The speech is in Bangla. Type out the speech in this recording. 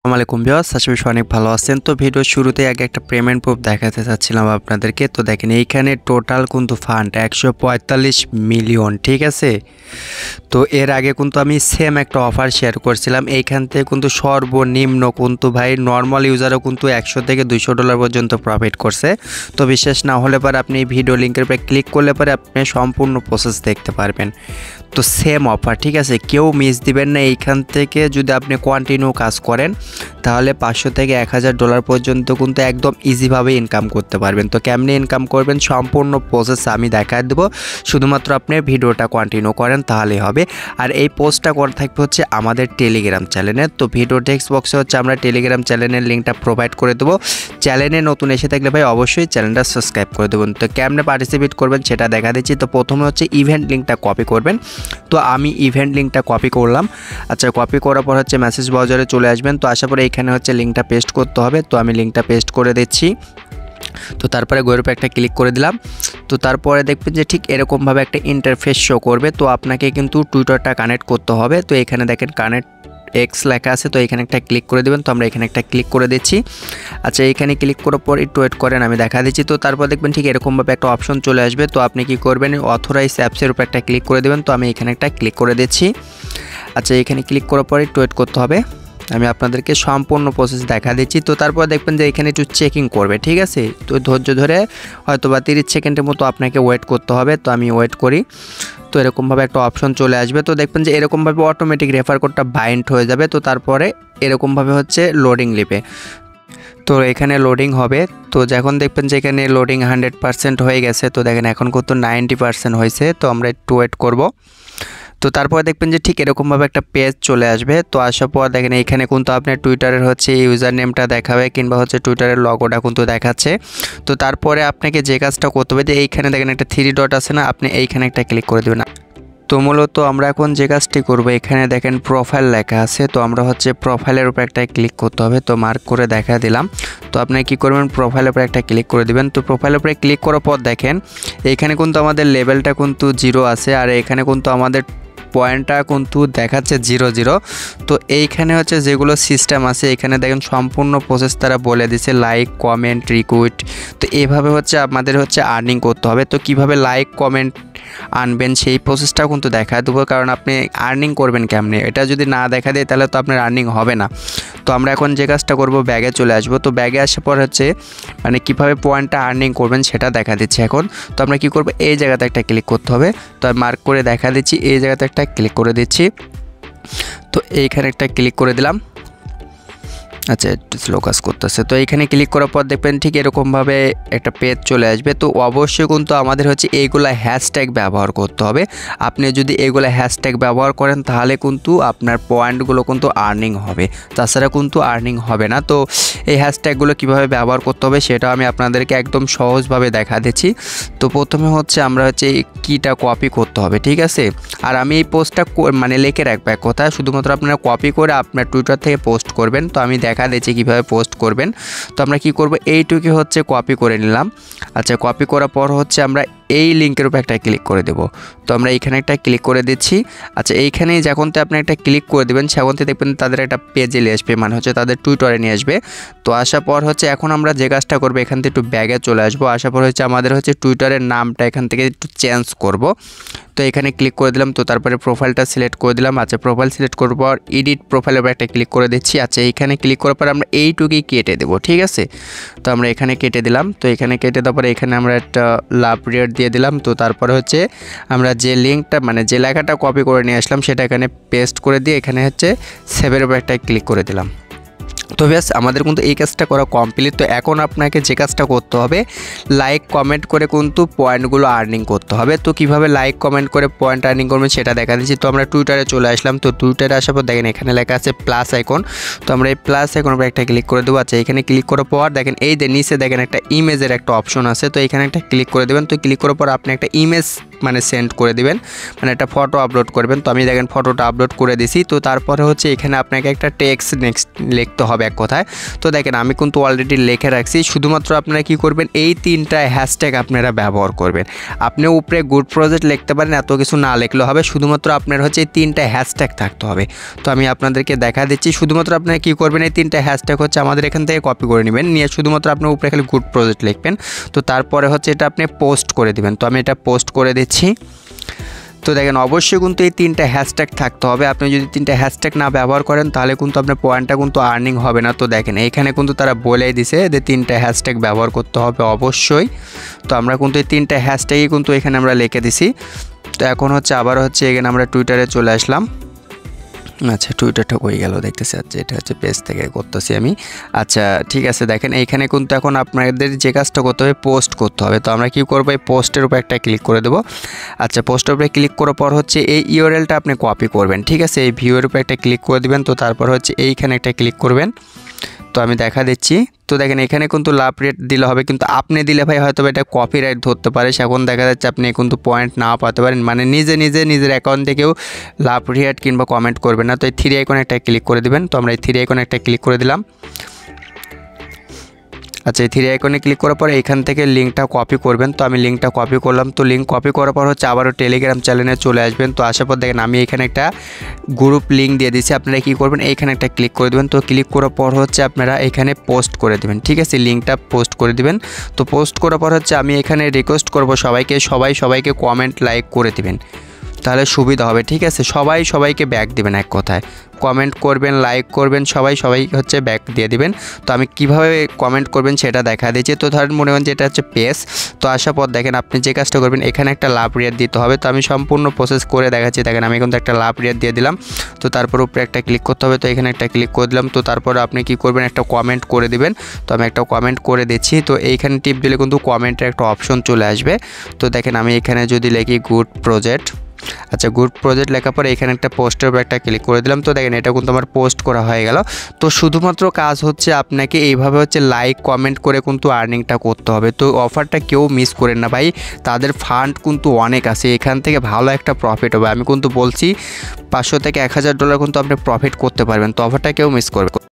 আসসালামু আলাইকুম ভিউয়ার্স, আশা করি অনেক ভালো আছেন। তো ভিডিওর শুরুতে আগে একটা পেমেন্ট প্রুফ দেখাতে চাচ্ছিলাম আপনাদেরকে। তো দেখেন এইখানে টোটাল কিন্তু ফান্ড 145 মিলিয়ন, ঠিক আছে। তো এর আগে কিন্তু আমি সেম একটা অফার শেয়ার করছিলাম। এইখান থেকে কিন্তু সর্বনিম্ন কিন্তু ভাই নর্মাল ইউজারও কিন্তু 100 থেকে 200 ডলার পর্যন্ত প্রফিট করছে। তো বিশ্বাস না হলে পরে আপনি এই ভিডিও লিঙ্কের উপরে ক্লিক করলে পরে আপনি সম্পূর্ণ প্রসেস দেখতে পারবেন। তো সেম অফার, ঠিক আছে, কেউ মিস দিবেন না। এইখান থেকে যদি আপনি কন্টিনিউ কাজ করেন তাহলে 500 থেকে 1000 ডলার পর্যন্ত কিন্তু একদম ইজিভাবে ইনকাম করতে পারবেন। তো কেমনে ইনকাম করবেন সম্পূর্ণ প্রসেস আমি দেখায় দেবো, শুধুমাত্র আপনি ভিডিওটা কন্টিনিউ করেন তাহলেই হবে। আর এই পোস্টটা করা থাকবে হচ্ছে আমাদের টেলিগ্রাম চ্যানেলে। তো ভিডিও টেক্সট বক্সে হচ্ছে আমরা টেলিগ্রাম চ্যানেলের লিঙ্কটা প্রোভাইড করে দেবো। চ্যানেলে নতুন এসে থাকলে ভাই অবশ্যই চ্যানেলটা সাবস্ক্রাইব করে দেবেন। তো কেমনে পার্টিসিপেট করবেন সেটা দেখা দিচ্ছি। তো প্রথমে হচ্ছে ইভেন্ট লিঙ্কটা কপি করবেন। তো আমি ইভেন্ট লিঙ্কটা কপি করলাম। আচ্ছা, কপি করার পর হচ্ছে মেসেজ ব্রাউজারে চলে আসবেন। তো আসার পরে এখানে হচ্ছে লিঙ্কটা পেস্ট করতে হবে। তো আমি লিঙ্কটা পেস্ট করে দিচ্ছি। তো তারপরে গ্রুপে একটা ক্লিক করে দিলাম। তো তারপরে দেখবেন যে ঠিক এরকমভাবে একটা ইন্টারফেস শো করবে। তো আপনাকে কিন্তু টুইটারটা কানেক্ট করতে হবে। তো এখানে দেখেন কানেক্ট এক্স লেখা আছে, তো এখানে একটা ক্লিক করে দেবেন। তো আমরা এখানে একটা ক্লিক করে দিচ্ছি। আচ্ছা, এখানে ক্লিক করার পর একটু ওয়েট করেন, আমি দেখা দিচ্ছি। তো তারপর দেখবেন ঠিক এরকমভাবে একটা অপশন চলে আসবে। তো আপনি কি করবেন, অথরাইজ অ্যাপসের উপর একটা ক্লিক করে দেবেন। তো আমি এখানে একটা ক্লিক করে দিচ্ছি। আচ্ছা, এখানে ক্লিক করার পর একটু ওয়েট করতে হবে, আমি আপনাদেরকে সম্পূর্ণ প্রসেস দেখা দিচ্ছি। তো তারপর দেখবেন যে এখানে একটু চেকিং করবে, ঠিক আছে। তো ধৈর্য ধরে হয়তো বা 30 সেকেন্ডের মতো আপনাকে ওয়েট করতে হবে। তো আমি ওয়েট করি। তো এরকমভাবে একটা অপশন চলে আসবে। তো দেখবেন যে এরকমভাবে অটোমেটিক রেফার কোডটা বাইন্ড হয়ে যাবে। তো তারপরে এরকমভাবে হচ্ছে লোডিং নেবে। তো এখানে লোডিং হবে। তো যখন দেখবেন যে এখানে লোডিং 100% হয়ে গেছে, তো দেখেন এখন কত 90% হয়েছে। তো আমরা একটু ওয়েট করব। তো তারপরে দেখবেন যে ঠিক এরকমভাবে একটা পেজ চলে আসবে। তো আসার পর দেখেন এইখানে কিন্তু আপনার টুইটারের হচ্ছে ইউজার নেমটা দেখাবে কিংবা হচ্ছে টুইটারের লগোটা কিন্তু দেখাচ্ছে। তো তারপরে আপনাকে যে কাজটা করতে হবে যে এইখানে দেখেন একটা 3 ডট আছে না, আপনি এইখানে একটা ক্লিক করে দেবেন। তো মূলত আমরা এখন যে কাজটি করব, এখানে দেখেন প্রোফাইল লেখা আছে। তো আমরা হচ্ছে প্রোফাইলের উপর একটা ক্লিক করতে হবে। তো মার্ক করে দেখা দিলাম। তো আপনি কি করবেন, প্রোফাইলের উপর একটা ক্লিক করে দিবেন। তো প্রোফাইলের উপরে ক্লিক করার পর দেখেন এইখানে কিন্তু আমাদের লেভেলটা কিন্তু 0 আছে, আর এখানে কিন্তু আমাদের পয়েন্টটা কিন্তু দেখাচ্ছে 00। তো এইখানে হচ্ছে যেগুলো সিস্টেম আছে এখানে দেখেন সম্পূর্ণ প্রসেস তারা বলে দিছে, লাইক, কমেন্ট, রিকুইট। তো এইভাবে হচ্ছে আমাদের হচ্ছে আর্নিং করতে হবে। তো কিভাবে লাইক কমেন্ট আনবেন সেই প্রসেসটাও কিন্তু দেখা দেবো, কারণ আপনি আর্নিং করবেন কেমনে, এটা যদি না দেখা দেয় তাহলে তো আপনার আর্নিং হবে না। তো আমরা এখন যে কাজটা করব, ব্যাগে চলে আসবো। তো ব্যাগে আসার পর হচ্ছে মানে কিভাবে পয়েন্টটা আর্নিং করবেন সেটা দেখা দিচ্ছি এখন। তো আমরা কি করব, এই জায়গাতে একটা ক্লিক করতে হবে। তো আমি মার্ক করে দেখা দিচ্ছি, এই জায়গাতে একটা ক্লিক করে দিচ্ছি। তো এইখানে একটা ক্লিক করে দিলাম। আচ্ছা, একটু স্লো কাজ করতেছে। তো এইখানে ক্লিক করার পর দেখবেন ঠিক এরকমভাবে একটা পেজ চলে আসবে। তো অবশ্যই কিন্তু আমাদের হচ্ছে এইগুলা হ্যাশট্যাগ ব্যবহার করতে হবে। আপনি যদি এইগুলা হ্যাশট্যাগ ব্যবহার করেন তাহলে কিন্তু আপনার পয়েন্টগুলো কিন্তু আর্নিং হবে, তাছাড়া কিন্তু আর্নিং হবে না। তো এই হ্যাশট্যাগুলো কীভাবে ব্যবহার করতে হবে সেটা আমি আপনাদেরকে একদম সহজভাবে দেখা দিচ্ছি। তো প্রথমে হচ্ছে আমরা হচ্ছে এই কিটা কপি করতে হবে, ঠিক আছে। আর আমি এই পোস্টটা মানে লিখে রাখবো এক কথা, শুধুমাত্র আপনারা কপি করে আপনার টুইটার থেকে পোস্ট করবেন। তো আমি দেখা দিচ্ছি কীভাবে পোস্ট করবেন। তো আমরা কি করব, এইটুকু হচ্ছে কপি করে নিলাম। আচ্ছা, কপি করার পর হচ্ছে আমরা এই লিঙ্কের উপর একটা ক্লিক করে দেব। তো আমরা এইখানে একটা ক্লিক করে দিচ্ছি। আচ্ছা, এইখানেই যখন তো আপনি একটা ক্লিক করে দেবেন সেখন থেকে দেখবেন তাদের একটা পেজে নিয়ে আসবে, মানে হচ্ছে তাদের টুইটারে নিয়ে আসবে। তো আসার পর হচ্ছে এখন আমরা যে কাজটা করবো, এখান থেকে একটু ব্যাগে চলে আসবো। আসার পর হচ্ছে আমাদের হচ্ছে টুইটারের নামটা এখান থেকে একটু চেঞ্জ করব। তো এখানে ক্লিক করে দিলাম। তো তারপরে প্রোফাইলটা সিলেক্ট করে দিলাম। আচ্ছা, প্রোফাইল সিলেক্ট করার পর এডিট প্রোফাইলের উপর একটা ক্লিক করে দিচ্ছি। আচ্ছা, এইখানে ক্লিক করার পর আমরা এইটুকুই কেটে দেবো, ঠিক আছে। তো আমরা এখানে কেটে দিলাম। তো এখানে কেটে দেওয়ার পরে এখানে আমরা একটা লাভ রেট দিয়ে দিলাম। তো তারপরে হচ্ছে আমরা যে লিঙ্কটা মানে যে লেখাটা কপি করে নিয়ে আসলাম সেটা এখানে পেস্ট করে দিয়ে এখানে হচ্ছে সেভের উপর একটা ক্লিক করে দিলাম। তো ব্যাস আমাদের কিন্তু এই কাজটা করা কমপ্লিট। তো এখন আপনাকে যে কাজটা করতে হবে, লাইক কমেন্ট করে কিন্তু পয়েন্টগুলো আর্নিং করতে হবে। তো কিভাবে লাইক কমেন্ট করে পয়েন্ট আর্নিং করবেন সেটা দেখা দিচ্ছি। তো আমরা টুইটারে চলে আসলাম। তো টুইটারে আসার পর দেখেন এখানে লেখা আছে প্লাস আইকন। তো আমরা এই প্লাস আইকনের উপর একটা ক্লিক করে দেবো। আচ্ছা, এখানে ক্লিক করার পর দেখেন এই যে নিচে দেখেন একটা ইমেজের একটা অপশন আছে। তো এখানে একটা ক্লিক করে দেবেন। তো ক্লিক করার পর আপনি একটা ইমেজ মানে সেন্ড করে দিবেন, মানে একটা ফটো আপলোড করবেন। তো আমি দেখেন ফটোটা আপলোড করে দিছি। তো তারপরে হচ্ছে এখানে আপনাকে একটা টেক্সট নেক্সট লিখতে হবে এক কথায়। তো দেখেন আমি কিন্তু অলরেডি লিখে রাখছি। শুধুমাত্র আপনারা কি করবেন, এই 3টা হ্যাশট্যাগ আপনারা ব্যবহার করবেন। আপনি উপরে গুড প্রজেক্ট লিখতে পারেন, এত কিছু না লিখলেও হবে, শুধুমাত্র আপনার হচ্ছে এই 3টা হ্যাশট্যাগ থাকতে হবে। তো আমি আপনাদেরকে দেখা দিচ্ছি। শুধুমাত্র আপনারা কি করবেন, এই 3টা হ্যাশট্যাগ হচ্ছে আমাদের এখান থেকে কপি করে নেবেন, নিয়ে শুধুমাত্র আপনার উপরে খালি গুড প্রজেক্ট লিখবেন। তো তারপরে হচ্ছে এটা আপনি পোস্ট করে দিবেন। তো আমি এটা পোস্ট করে দিচ্ছি। তো দেখেন অবশ্যই কিন্তু এই 3টা হ্যাশট্যাগ থাকতে হবে। আপনি যদি 3টা হ্যাশট্যাগ না ব্যবহার করেন তাহলে কিন্তু আপনার পয়েন্টটা কিন্তু আর্নিং হবে না। তো দেখেন এইখানে কিন্তু তারা বলেই দিছে যে 3টা হ্যাশট্যাগ ব্যবহার করতে হবে অবশ্যই। তো আমরা কিন্তু এই 3টা হ্যাশট্যাগই কিন্তু এখানে আমরা লিখে দিছি। তো এখন হচ্ছে আবার হচ্ছে এখানে আমরা টুইটারে চলে আসলাম। আচ্ছা টুইটারটা হয়ে গেল দেখতেছি। আচ্ছা এটা হচ্ছে পেজ থেকে করতেছি আমি। আচ্ছা ঠিক আছে, দেখেন এইখানে কিন্তু এখন আপনাদের যে কাজটা করতে হবে পোস্ট করতে হবে। তো আমরা কি করব, এই পোস্টের উপর একটা ক্লিক করে দেব। আচ্ছা পোস্টের উপরে ক্লিক করার পর হচ্ছে এই ইউআরএলটা আপনি কপি করবেন, ঠিক আছে। এই ভিউয়ের উপর একটা ক্লিক করে দিবেন। তো তারপর হচ্ছে এইখানে একটা ক্লিক করবেন। তো আমি দেখা দিচ্ছি। তো দেখেন এখানে কিন্তু লাভ রেট দিলে হবে, কিন্তু আপনি দিলে ভাই হয়তো এটা কপিরাইট ধরতে পারে। এখন দেখা যাচ্ছে আপনি কিন্তু পয়েন্ট নাও পাতে পারেন, মানে নিজের অ্যাকাউন্ট থেকেও লাভ রেট কিংবা কমেন্ট করবেন না। তো এই 3 আইকনে একটা ক্লিক করে দিবেন। তো আমরা এই 3 আইকনে একটা ক্লিক করে দিলাম। আচ্ছা এই 3 আইকনে ক্লিক করার পরে এখান থেকে লিঙ্কটা কপি করবেন। তো আমি লিঙ্কটা কপি করলাম। তো লিঙ্ক কপি করার পর হচ্ছে আবারও টেলিগ্রাম চ্যানেলে চলে আসবেন। তো আসার পর দেখেন আমি এখানে একটা গ্রুপ লিঙ্ক দিয়ে দিচ্ছি। আপনারা কি করবেন, এইখানে একটা ক্লিক করে দেবেন। তো ক্লিক করার পর হচ্ছে আপনারা এখানে পোস্ট করে দেবেন, ঠিক আছে। লিঙ্কটা পোস্ট করে দিবেন। তো পোস্ট করার পর হচ্ছে আমি এখানে রিকোয়েস্ট করব সবাইকে কমেন্ট লাইক করে দিবেন, তাহলে সুবিধা হবে, ঠিক আছে। সবাইকে ব্যাক দিবেন, এক কথায় কমেন্ট করবেন, লাইক করবেন, সবাই হচ্ছে ব্যাক দিয়ে দিবেন। তো আমি কিভাবে কমেন্ট করবেন সেটা দেখা দিয়েছি। তো ধরেন মনে করেন যে এটা হচ্ছে পেজ। তো আসার পর দেখেন আপনি যে কাজটা করবেন, এখানে একটা লাভ রেট দিতে হবে। তো আমি সম্পূর্ণ প্রসেস করে দেখাচ্ছি। দেখেন আমি কিন্তু একটা লাভ রেট দিয়ে দিলাম। তো তারপর উপরে একটা ক্লিক করতে হবে। তো এখানে একটা ক্লিক করে দিলাম। তো তারপর আপনি কি করবেন, একটা কমেন্ট করে দিবেন। তো আমি একটা কমেন্ট করে দিচ্ছি। তো এইখানে টিপ দিলে কিন্তু কমেন্টের একটা অপশন চলে আসবে। তো দেখেন আমি এখানে যদি লিখি গুড প্রজেক্ট, আচ্ছা গুড প্রজেক্ট লেখার পরে এখানে একটা পোস্টের উপর একটা ক্লিক করে দিলাম। তো দেখেন এটা কিন্তু আমার পোস্ট করা হয়ে গেল। তো শুধুমাত্র কাজ হচ্ছে আপনাকে এইভাবে হচ্ছে লাইক কমেন্ট করে কিন্তু আর্নিংটা করতে হবে। তো অফারটা কেউ মিস করেন না ভাই, তাদের ফান্ড কিন্তু অনেক আছে, এখান থেকে ভালো একটা প্রফিট হবে। আমি কিন্তু বলছি $500 থেকে $1000 কিন্তু আপনি প্রফিট করতে পারবেন। তো অফারটা কেউ মিস করবে।